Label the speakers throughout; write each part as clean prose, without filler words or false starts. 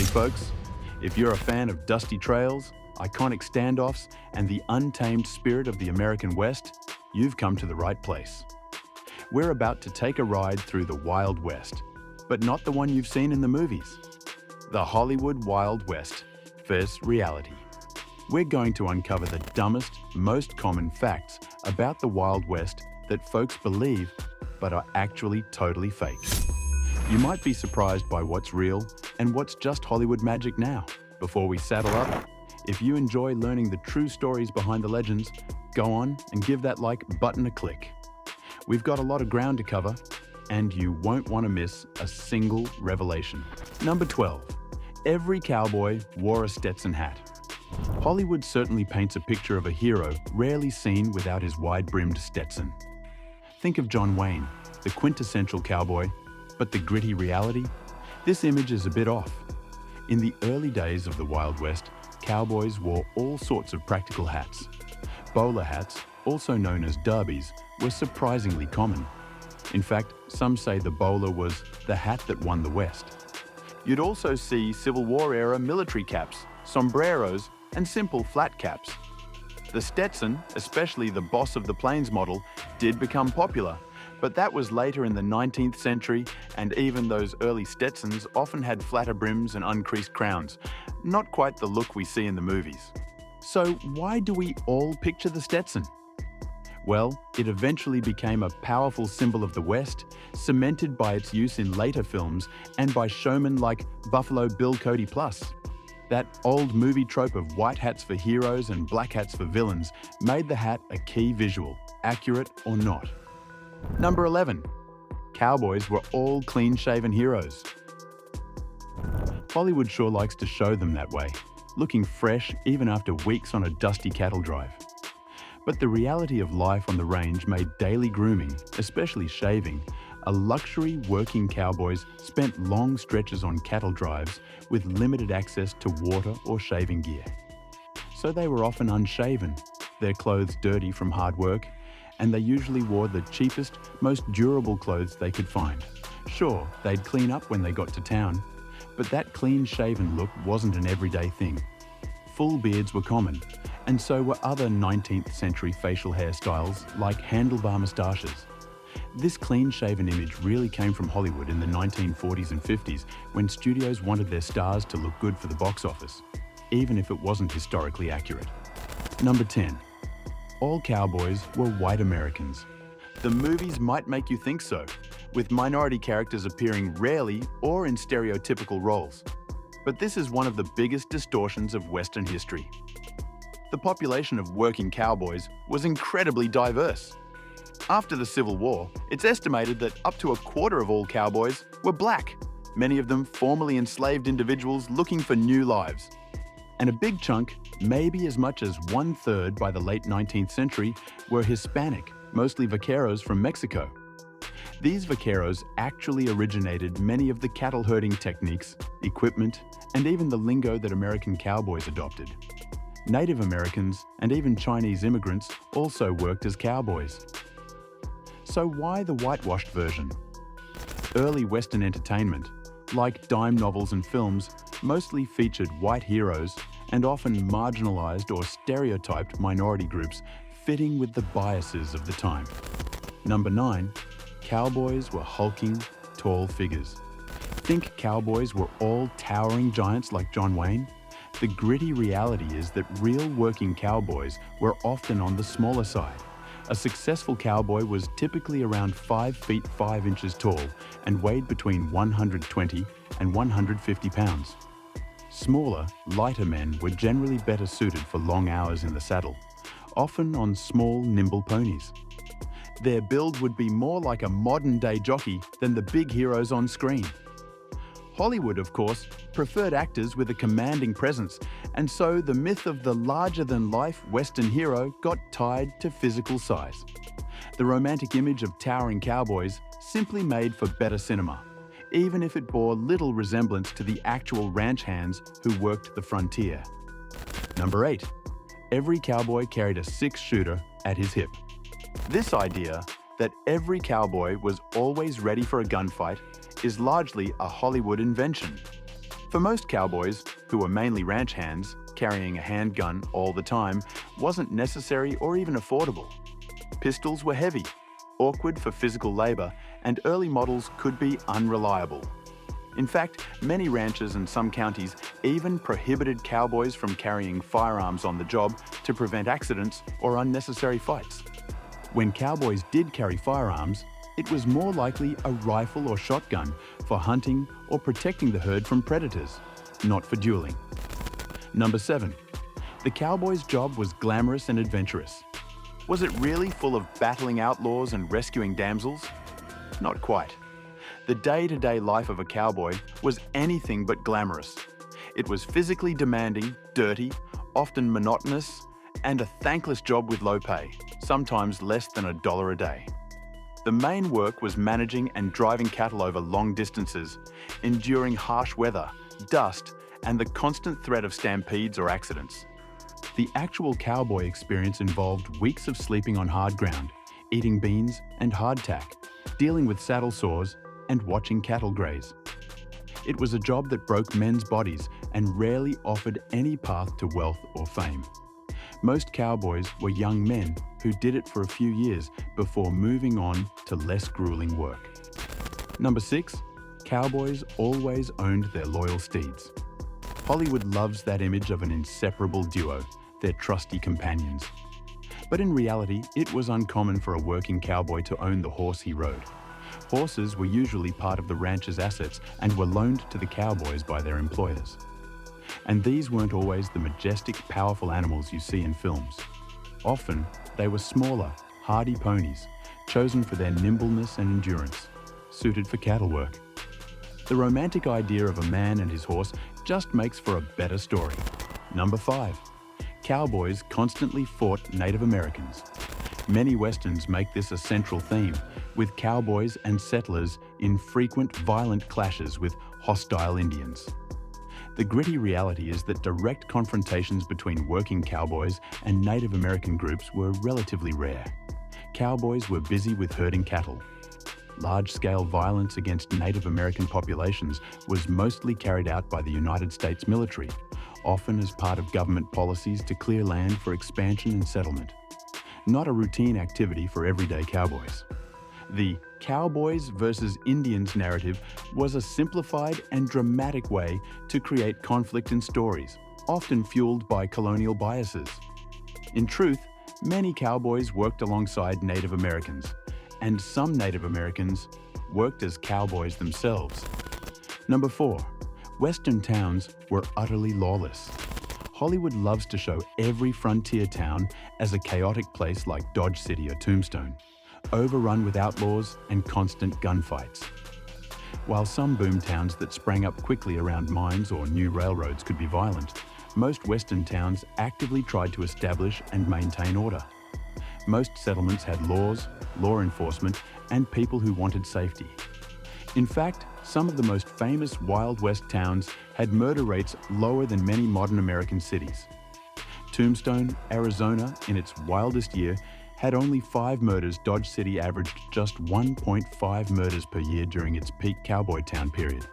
Speaker 1: folks. If you're a fan of dusty trails, iconic standoffs, and the untamed spirit of the American West, you've come to the right place. We're about to take a ride through the Wild West, but not the one you've seen in the movies. The Hollywood Wild West vs. reality. We're going to uncover the dumbest, most common facts about the Wild West that folks believe but are actually totally fake. You might be surprised by what's real and what's just Hollywood magic now. Before we saddle up, if you enjoy learning the true stories behind the legends, go on and give that like button a click. We've got a lot of ground to cover, and you won't want to miss a single revelation. Number 12. Every cowboy wore a Stetson hat. Hollywood certainly paints a picture of a hero rarely seen without his wide-brimmed Stetson. Think of John Wayne, the quintessential cowboy, but the gritty reality? This image is a bit off. In the early days of the Wild West, cowboys wore all sorts of practical hats. Bowler hats, also known as derbies, were surprisingly common. In fact, some say the bowler was the hat that won the West. You'd also see Civil War-era military caps, sombreros, and simple flat caps. The Stetson, especially the Boss of the Plains model, did become popular, but that was later in the 19th century, and even those early Stetsons often had flatter brims and uncreased crowns. Not quite the look we see in the movies. So why do we all picture the Stetson? Well, it eventually became a powerful symbol of the West, cemented by its use in later films and by showmen like Buffalo Bill Cody Plus. That old movie trope of white hats for heroes and black hats for villains made the hat a key visual, accurate or not. Number 11. Cowboys were all clean-shaven heroes. Hollywood sure likes to show them that way, looking fresh even after weeks on a dusty cattle drive. But the reality of life on the range made daily grooming, especially shaving, a luxury. Working cowboys spent long stretches on cattle drives with limited access to water or shaving gear. So they were often unshaven, their clothes dirty from hard work, and they usually wore the cheapest, most durable clothes they could find. Sure, they'd clean up when they got to town, but that clean-shaven look wasn't an everyday thing. Full beards were common, and so were other 19th century facial hairstyles like handlebar moustaches. This clean-shaven image really came from Hollywood in the 1940s and 50s when studios wanted their stars to look good for the box office, even if it wasn't historically accurate. Number 10. All cowboys were white Americans. The movies might make you think so, with minority characters appearing rarely or in stereotypical roles. But this is one of the biggest distortions of Western history. The population of working cowboys was incredibly diverse. After the Civil War, it's estimated that up to a quarter of all cowboys were black, many of them formerly enslaved individuals looking for new lives. And a big chunk, maybe as much as 1/3 by the late 19th century, were Hispanic, mostly vaqueros from Mexico. These vaqueros actually originated many of the cattle herding techniques, equipment, and even the lingo that American cowboys adopted. Native Americans and even Chinese immigrants also worked as cowboys. So why the whitewashed version? Early Western entertainment, like dime novels and films, mostly featured white heroes and often marginalized or stereotyped minority groups fitting with the biases of the time. Number 9. Cowboys were hulking, tall figures. Think cowboys were all towering giants like John Wayne? The gritty reality is that real working cowboys were often on the smaller side. A successful cowboy was typically around 5 feet 5 inches tall and weighed between 120 and 150 pounds. Smaller, lighter men were generally better suited for long hours in the saddle, often on small, nimble ponies. Their build would be more like a modern-day jockey than the big heroes on screen. Hollywood, of course, preferred actors with a commanding presence, and so the myth of the larger-than-life Western hero got tied to physical size. The romantic image of towering cowboys simply made for better cinema, even if it bore little resemblance to the actual ranch hands who worked the frontier. Number 8. Every cowboy carried a 6-shooter at his hip. This idea that every cowboy was always ready for a gunfight is largely a Hollywood invention. For most cowboys, who were mainly ranch hands, carrying a handgun all the time wasn't necessary or even affordable. Pistols were heavy, awkward for physical labor, and early models could be unreliable. In fact, many ranches and some counties even prohibited cowboys from carrying firearms on the job to prevent accidents or unnecessary fights. When cowboys did carry firearms, it was more likely a rifle or shotgun for hunting or protecting the herd from predators, not for dueling. Number 7. The cowboy's job was glamorous and adventurous. Was it really full of battling outlaws and rescuing damsels? Not quite. The day-to-day life of a cowboy was anything but glamorous. It was physically demanding, dirty, often monotonous, and a thankless job with low pay, sometimes less than $1 a day. The main work was managing and driving cattle over long distances, enduring harsh weather, dust, and the constant threat of stampedes or accidents. The actual cowboy experience involved weeks of sleeping on hard ground, eating beans and hardtack, dealing with saddle sores, and watching cattle graze. It was a job that broke men's bodies and rarely offered any path to wealth or fame. Most cowboys were young men who did it for a few years before moving on to less grueling work. Number 6. Cowboys always owned their loyal steeds. Hollywood loves that image of an inseparable duo, their trusty companions. But in reality, it was uncommon for a working cowboy to own the horse he rode. Horses were usually part of the rancher's assets and were loaned to the cowboys by their employers. And these weren't always the majestic, powerful animals you see in films. Often, they were smaller, hardy ponies, chosen for their nimbleness and endurance, suited for cattle work. The romantic idea of a man and his horse just makes for a better story. Number 5. Cowboys constantly fought Native Americans. Many westerns make this a central theme, with cowboys and settlers in frequent violent clashes with hostile Indians. The gritty reality is that direct confrontations between working cowboys and Native American groups were relatively rare. Cowboys were busy with herding cattle. Large-scale violence against Native American populations was mostly carried out by the United States military, often as part of government policies to clear land for expansion and settlement. Not a routine activity for everyday cowboys. The Cowboys versus Indians narrative was a simplified and dramatic way to create conflict in stories, often fueled by colonial biases. In truth, many cowboys worked alongside Native Americans, and some Native Americans worked as cowboys themselves. Number 4. Western towns were utterly lawless. Hollywood loves to show every frontier town as a chaotic place like Dodge City or Tombstone, overrun with outlaws and constant gunfights. While some boom towns that sprang up quickly around mines or new railroads could be violent, most Western towns actively tried to establish and maintain order. Most settlements had laws, law enforcement, and people who wanted safety. In fact, some of the most famous Wild West towns had murder rates lower than many modern American cities. Tombstone, Arizona, in its wildest year, had only 5 murders. Dodge City averaged just 1.5 murders per year during its peak cowboy town period.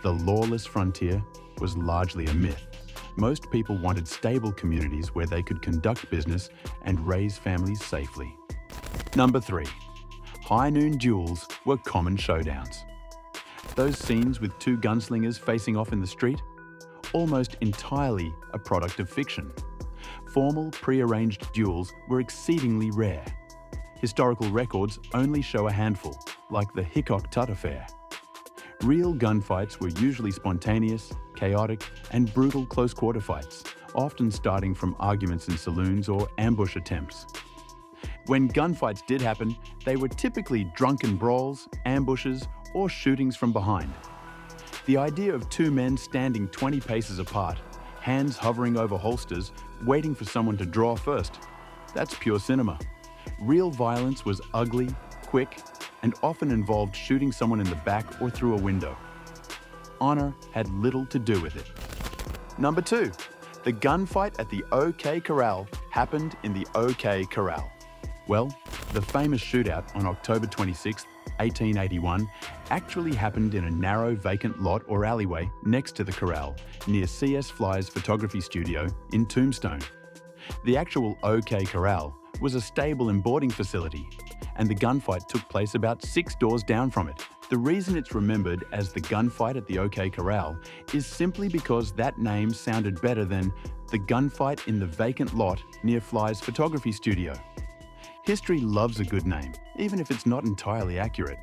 Speaker 1: The lawless frontier was largely a myth. Most people wanted stable communities where they could conduct business and raise families safely. Number 3. High noon duels were common showdowns. Those scenes with 2 gunslingers facing off in the street? Almost entirely a product of fiction. Formal, pre-arranged duels were exceedingly rare. Historical records only show a handful, like the Hickok Tut affair. Real gunfights were usually spontaneous, chaotic, and brutal close-quarter fights, often starting from arguments in saloons or ambush attempts. When gunfights did happen, they were typically drunken brawls, ambushes, or shootings from behind. The idea of 2 men standing 20 paces apart, hands hovering over holsters, waiting for someone to draw first, that's pure cinema. Real violence was ugly, quick, and often involved shooting someone in the back or through a window. Honor had little to do with it. Number 2. The gunfight at the OK Corral happened in the OK Corral. Well, the famous shootout on October 26, 1881, actually happened in a narrow vacant lot or alleyway next to the corral near C.S. Fly's photography studio in Tombstone. The actual OK Corral was a stable and boarding facility, and the gunfight took place about 6 doors down from it. The reason it's remembered as the gunfight at the OK Corral is simply because that name sounded better than the gunfight in the vacant lot near Fly's photography studio. History loves a good name, even if it's not entirely accurate.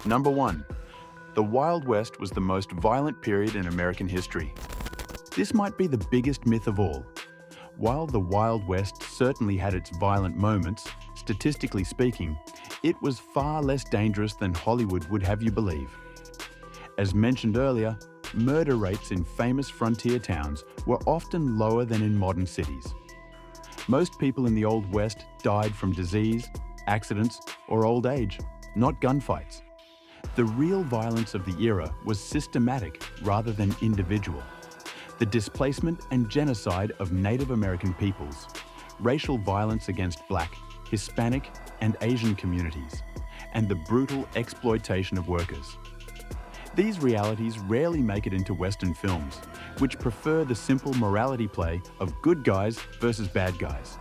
Speaker 1: Number 1. The Wild West was the most violent period in American history. This might be the biggest myth of all. While the Wild West certainly had its violent moments, statistically speaking, it was far less dangerous than Hollywood would have you believe. As mentioned earlier, murder rates in famous frontier towns were often lower than in modern cities. Most people in the Old West died from disease, accidents, or old age, not gunfights. The real violence of the era was systematic rather than individual. The displacement and genocide of Native American peoples, racial violence against Black, Hispanic, and Asian communities, and the brutal exploitation of workers. These realities rarely make it into Western films, which prefer the simple morality play of good guys versus bad guys.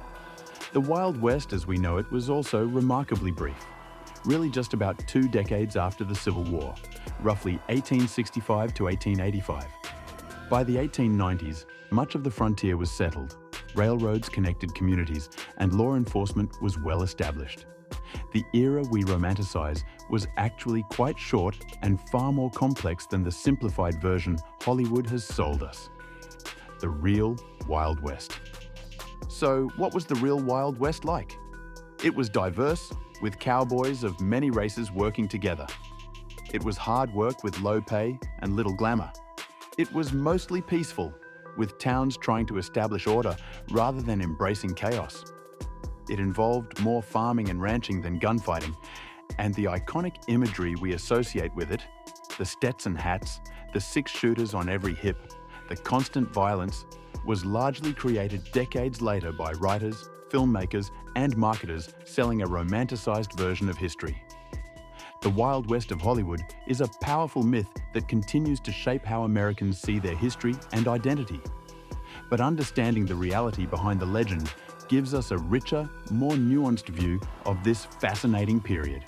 Speaker 1: The Wild West as we know it was also remarkably brief, really just about 2 decades after the Civil War, roughly 1865 to 1885. By the 1890s, much of the frontier was settled, railroads connected communities, and law enforcement was well established. The era we romanticize was actually quite short and far more complex than the simplified version Hollywood has sold us. The real Wild West. So, what was the real Wild West like? It was diverse, with cowboys of many races working together. It was hard work with low pay and little glamour. It was mostly peaceful, with towns trying to establish order rather than embracing chaos. It involved more farming and ranching than gunfighting, and the iconic imagery we associate with it, the Stetson hats, the 6 shooters on every hip, the constant violence, was largely created decades later by writers, filmmakers, and marketers selling a romanticized version of history. The Wild West of Hollywood is a powerful myth that continues to shape how Americans see their history and identity. But understanding the reality behind the legend gives us a richer, more nuanced view of this fascinating period.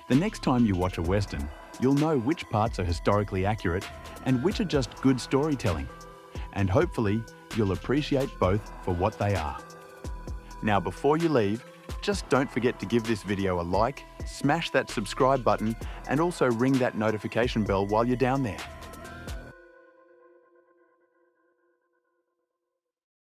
Speaker 1: The next time you watch a Western, you'll know which parts are historically accurate and which are just good storytelling. And hopefully, you'll appreciate both for what they are. Now, before you leave, just don't forget to give this video a like, smash that subscribe button, and also ring that notification bell while you're down there.